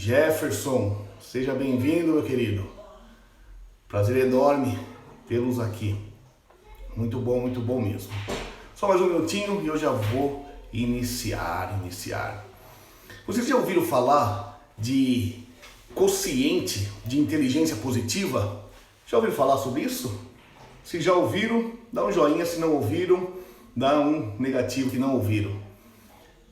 Jefferson, seja bem-vindo, meu querido. Prazer enorme tê-los aqui. Muito bom mesmo. Só mais um minutinho e eu já vou iniciar. Vocês já ouviram falar de quociente de inteligência positiva? Já ouviram falar sobre isso? Se já ouviram, dá um joinha. Se não ouviram, dá um negativo que não ouviram.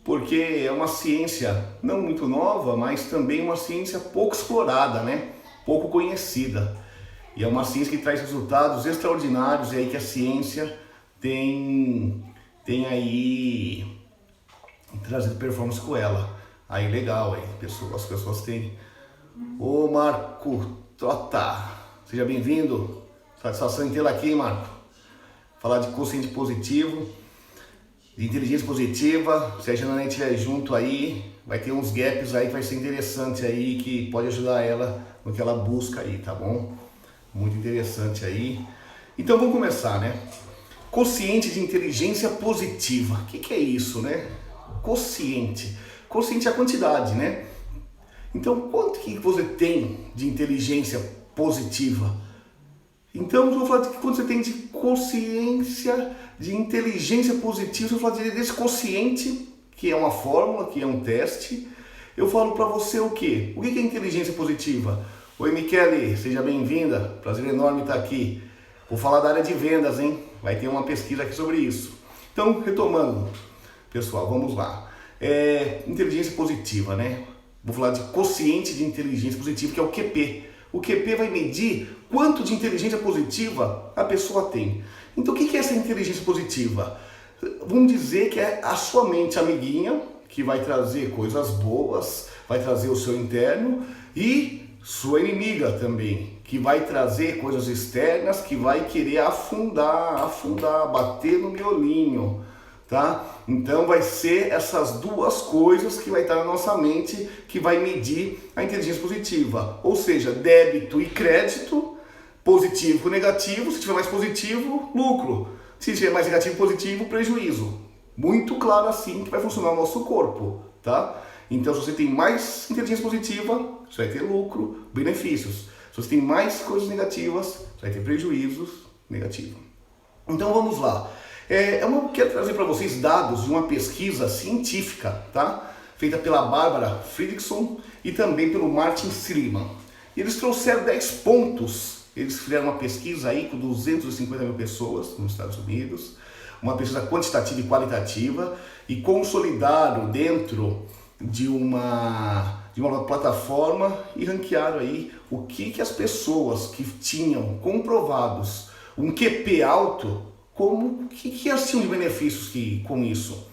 Porque é uma ciência não muito nova, mas também uma ciência pouco explorada, né? Pouco conhecida. E é uma ciência que traz resultados extraordinários e aí que a ciência tem aí trazido performance com ela. Aí legal, aí as pessoas têm. Ô Marco Tota, seja bem-vindo. Satisfação em tê-lo aqui, hein, Marco? Falar de quociente positivo, de inteligência positiva. Se a Janaína estiver junto aí, vai ter uns gaps aí que vai ser interessante aí, que pode ajudar ela no que ela busca aí, tá bom? Muito interessante aí. Então vamos começar, né? Quociente de inteligência positiva. O que é isso, né? Quociente. Quociente é a quantidade, né? Então quanto que você tem de inteligência positiva? Então eu vou falar de quanto você tem de consciência de inteligência positiva. Eu vou falar desse quociente, que é uma fórmula, que é um teste. Eu falo para você o quê? O que é inteligência positiva? Oi, Michele, seja bem-vinda. Prazer enorme estar aqui. Vou falar da área de vendas, hein? Vai ter uma pesquisa aqui sobre isso. Então, retomando, pessoal, vamos lá. Inteligência positiva, né? Vou falar de quociente de inteligência positiva, que é o QP. O QP vai medir quanto de inteligência positiva a pessoa tem. Então, o que é essa inteligência positiva? Vamos dizer que é a sua mente amiguinha, que vai trazer coisas boas, vai trazer o seu interno, e sua inimiga também, que vai trazer coisas externas, que vai querer afundar, bater no miolinho, tá? Então vai ser essas duas coisas que vai estar na nossa mente, que vai medir a inteligência positiva. Ou seja, débito e crédito, positivo com negativo. Se tiver mais positivo, lucro. Se tiver mais negativo e positivo, prejuízo. Muito claro assim que vai funcionar o nosso corpo, tá? Então, se você tem mais inteligência positiva, você vai ter lucro, benefícios. Se você tem mais coisas negativas, você vai ter prejuízos negativos. Então, vamos lá. Eu quero trazer para vocês dados de uma pesquisa científica, tá? Feita pela Bárbara Fredrickson e também pelo Martin Seligman. E eles trouxeram 10 pontos. Eles fizeram uma pesquisa aí com 250 mil pessoas nos Estados Unidos, uma pesquisa quantitativa e qualitativa, e consolidaram dentro de uma plataforma e ranquearam aí o que as pessoas que tinham comprovados um QP alto, o que elas tinham de benefícios com isso.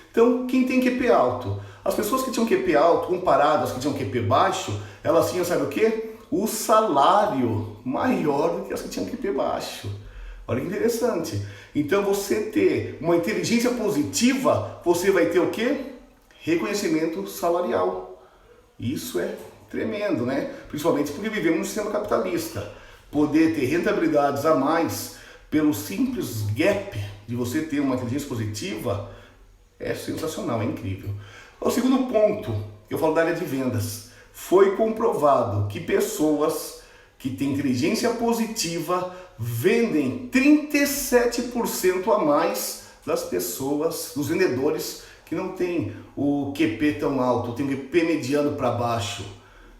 Então, quem tem QP alto? As pessoas que tinham QP alto, comparadas às que tinham QP baixo, elas tinham, sabe o quê? O salário maior do que as que tinham QP baixo. Olha que interessante. Então, você ter uma inteligência positiva, você vai ter o quê? Reconhecimento salarial. Isso é tremendo, né? Principalmente porque vivemos num sistema capitalista. Poder ter rentabilidades a mais pelo simples gap de você ter uma inteligência positiva é sensacional, é incrível. O segundo ponto, eu falo da área de vendas. Foi comprovado que pessoas que têm inteligência positiva vendem 37% a mais das pessoas, dos vendedores que não tem o QP tão alto, tem o QP mediano para baixo.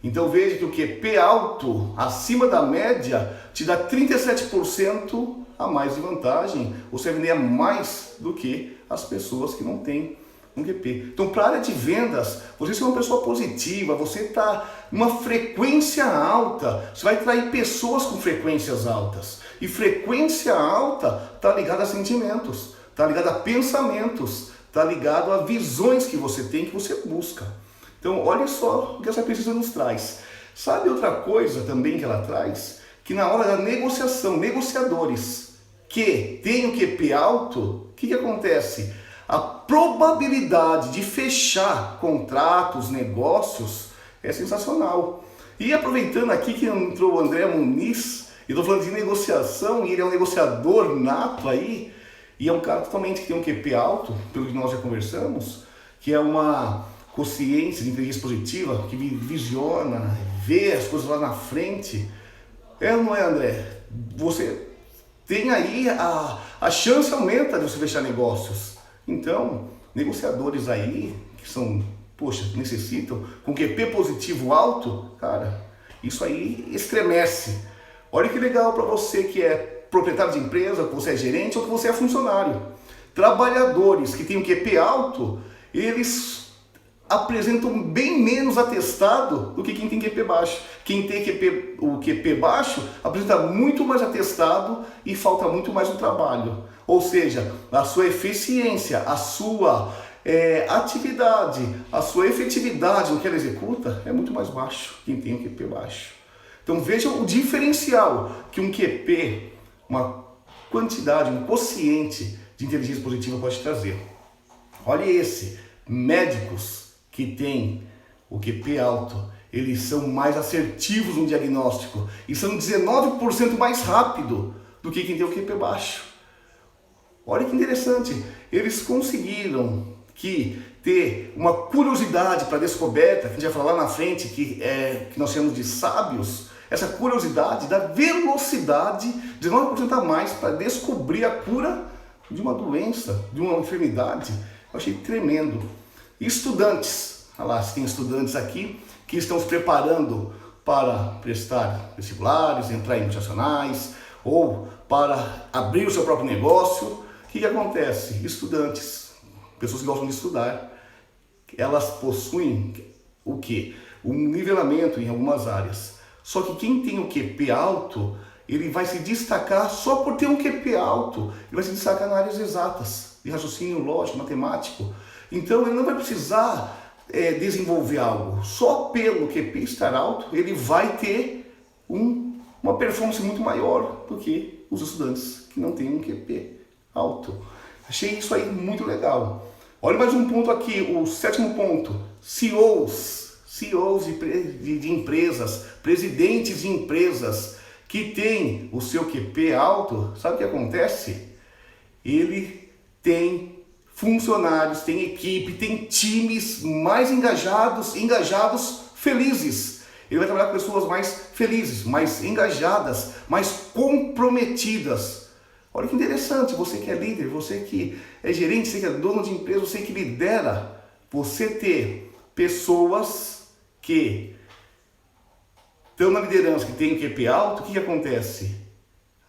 Então veja que o QP alto, acima da média, te dá 37% a mais de vantagem. Você vai vender mais do que as pessoas que não têm um QP. Então, para a área de vendas, você ser uma pessoa positiva, você está numa frequência alta, você vai atrair pessoas com frequências altas. E frequência alta está ligada a sentimentos, está ligada a pensamentos, está ligado a visões que você tem, que você busca. Então, olha só o que essa pesquisa nos traz. Sabe outra coisa também que ela traz? Que na hora da negociação, negociadores que têm o QP alto, o que acontece? A probabilidade de fechar contratos, negócios, é sensacional. E aproveitando aqui que entrou o André Muniz, e estou falando de negociação, e ele é um negociador nato aí, e é um cara totalmente que tem um QP alto, pelo que nós já conversamos, que é uma consciência de inteligência positiva, que visiona, vê as coisas lá na frente, é ou não é, André? Você tem aí a chance aumenta de você fechar negócios. Então, negociadores aí, que são, poxa, necessitam, com QP positivo alto, cara, isso aí estremece. Olha que legal para você que é proprietário de empresa, que você é gerente ou que você é funcionário. Trabalhadores que têm um QP alto, eles apresentam bem menos atestado do que quem tem QP baixo. Quem tem o QP baixo apresenta muito mais atestado e falta muito mais no trabalho. Ou seja, a sua eficiência, a sua atividade, a sua efetividade no que ela executa é muito mais baixo quem tem um QP baixo. Então veja o diferencial que um QP, uma quantidade, um quociente de inteligência positiva pode trazer. Olha esse, médicos que têm o QP alto, eles são mais assertivos no diagnóstico e são 19% mais rápido do que quem tem o QP baixo. Olha que interessante, eles conseguiram ter uma curiosidade para a descoberta, que a gente vai falar lá na frente, que nós chamamos de sábios, essa curiosidade da velocidade, 19% a mais para descobrir a cura de uma doença, de uma enfermidade. Eu achei tremendo. Estudantes, olha lá, tem estudantes aqui que estão se preparando para prestar vestibulares, entrar em multinacionais ou para abrir o seu próprio negócio. O que acontece? Estudantes, pessoas que gostam de estudar, elas possuem o quê? Um nivelamento em algumas áreas. Só que quem tem o QP alto, ele vai se destacar só por ter um QP alto, ele vai se destacar nas áreas exatas, de raciocínio lógico, matemático. Então ele não vai precisar desenvolver algo. Só pelo QP estar alto, ele vai ter uma performance muito maior do que os estudantes que não têm um QP alto. Achei isso aí muito legal. Olha mais um ponto aqui, o 7º ponto. CEOs de empresas, presidentes de empresas que têm o seu QP alto, sabe o que acontece? Ele tem funcionários, tem equipe, tem times mais engajados, felizes. Ele vai trabalhar com pessoas mais felizes, mais engajadas, mais comprometidas. Olha que interessante, você que é líder, você que é gerente, você que é dono de empresa, você que lidera, você ter pessoas que estão na liderança, que tem QP alto, o que acontece?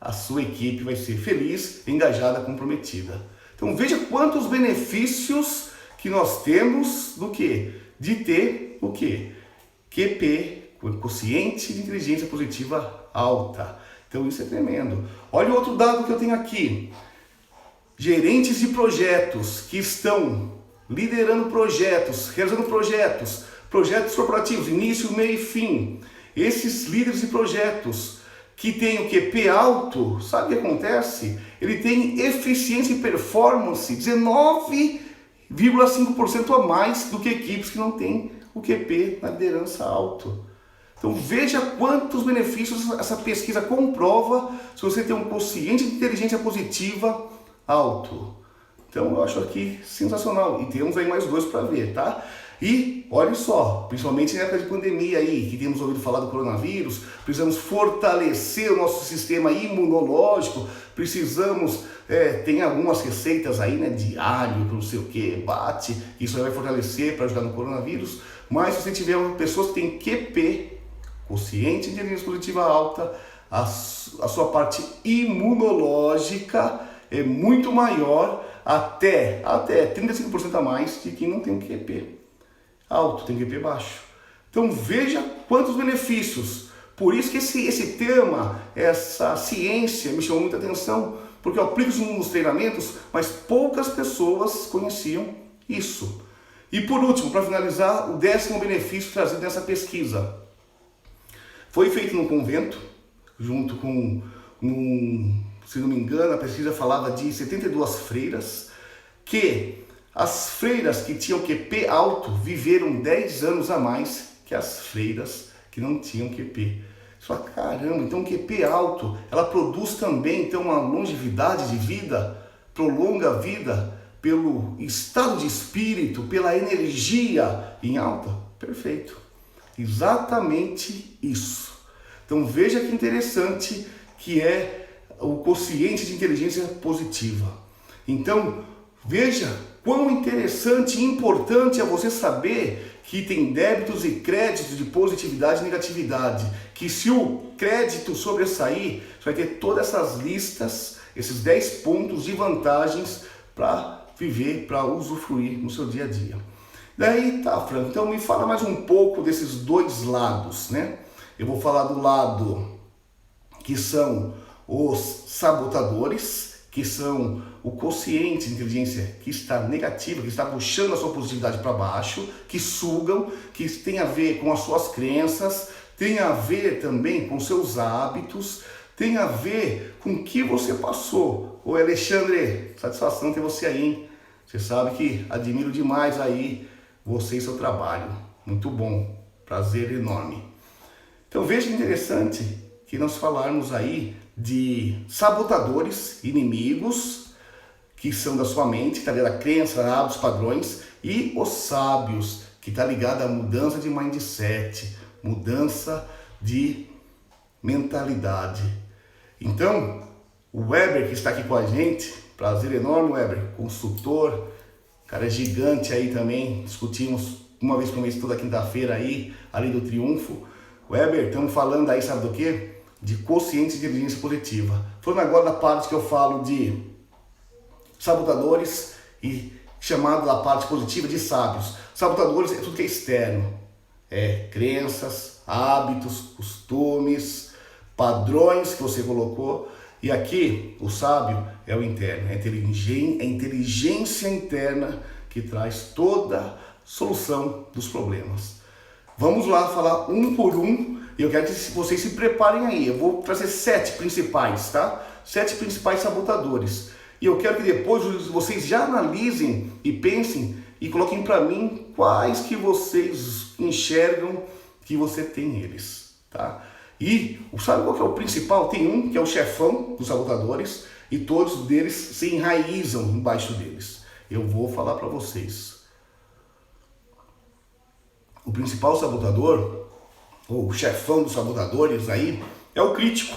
A sua equipe vai ser feliz, engajada, comprometida. Então veja quantos benefícios que nós temos do que? De ter o que? QP, quociente de inteligência positiva alta. Então isso é tremendo. Olha o outro dado que eu tenho aqui. Gerentes de projetos que estão liderando projetos, realizando projetos corporativos, início, meio e fim. Esses líderes de projetos que têm o QP alto, sabe o que acontece? Ele tem eficiência e performance 19,5% a mais do que equipes que não têm o QP na liderança alto. Então veja quantos benefícios essa pesquisa comprova se você tem um quociente de inteligência positiva alto. Então eu acho aqui sensacional. E temos aí mais 2 para ver, tá? E olha só, principalmente na época de pandemia aí, que temos ouvido falar do coronavírus, precisamos fortalecer o nosso sistema imunológico, precisamos, tem algumas receitas aí, né, de alho, não sei o que, bate, isso aí vai fortalecer para ajudar no coronavírus, mas se você tiver pessoas que têm QP, quociente de inteligência positiva alta, a sua parte imunológica é muito maior, até 35% a mais de quem não tem um QP alto, tem QP baixo. Então veja quantos benefícios. Por isso que esse tema, essa ciência me chamou muita atenção, porque eu aplico isso nos treinamentos, mas poucas pessoas conheciam isso. E por último, para finalizar, o 10º benefício trazido nessa pesquisa. Foi feito num convento, junto com, se não me engano, a pesquisa falava de 72 freiras, que as freiras que tinham QP alto viveram 10 anos a mais que as freiras que não tinham QP. Só caramba, então o QP alto, ela produz também então uma longevidade de vida, prolonga a vida pelo estado de espírito, pela energia em alta? Perfeito. Exatamente isso. Então veja que interessante que é o quociente de inteligência positiva. Então veja quão interessante e importante é você saber que tem débitos e créditos de positividade e negatividade. Que se o crédito sobressair, você vai ter todas essas listas, esses 10 pontos de vantagens para viver, para usufruir no seu dia a dia. Daí tá, Franco, então me fala mais um pouco desses dois lados, né? Eu vou falar do lado que são os sabotadores, que são o quociente de inteligência que está negativa, que está puxando a sua positividade para baixo, que sugam, que tem a ver com as suas crenças, tem a ver também com seus hábitos, tem a ver com o que você passou. Oi, Alexandre, satisfação ter você aí, hein? Você sabe que admiro demais aí você e seu trabalho. Muito bom, prazer enorme. Então veja que interessante que nós falarmos aí de sabotadores, inimigos, que são da sua mente, que está ligado a crença, hábitos, padrões, e os sábios, que está ligado à mudança de mindset, mudança de mentalidade. Então, o Weber, que está aqui com a gente, prazer enorme, Weber, consultor, cara gigante aí também, discutimos uma vez por mês, toda quinta-feira aí, ali do Triunfo. Weber, estamos falando aí, sabe do quê? De quociente de inteligência positiva. Falando agora da parte que eu falo de sabotadores e chamado da parte positiva de sábios. Sabotadores é tudo que é externo. É crenças, hábitos, costumes, padrões que você colocou. E aqui, o sábio é o interno, é a inteligência interna que traz toda solução dos problemas. Vamos lá falar um por um, e eu quero que vocês se preparem aí. Eu vou trazer 7 principais, tá? 7 principais sabotadores. E eu quero que depois vocês já analisem e pensem e coloquem para mim quais que vocês enxergam que você tem eles, tá? E sabe qual que é o principal? Tem um que é o chefão dos sabotadores e todos deles se enraizam embaixo deles. Eu vou falar para vocês. O principal sabotador, ou o chefão dos sabotadores aí, é o crítico.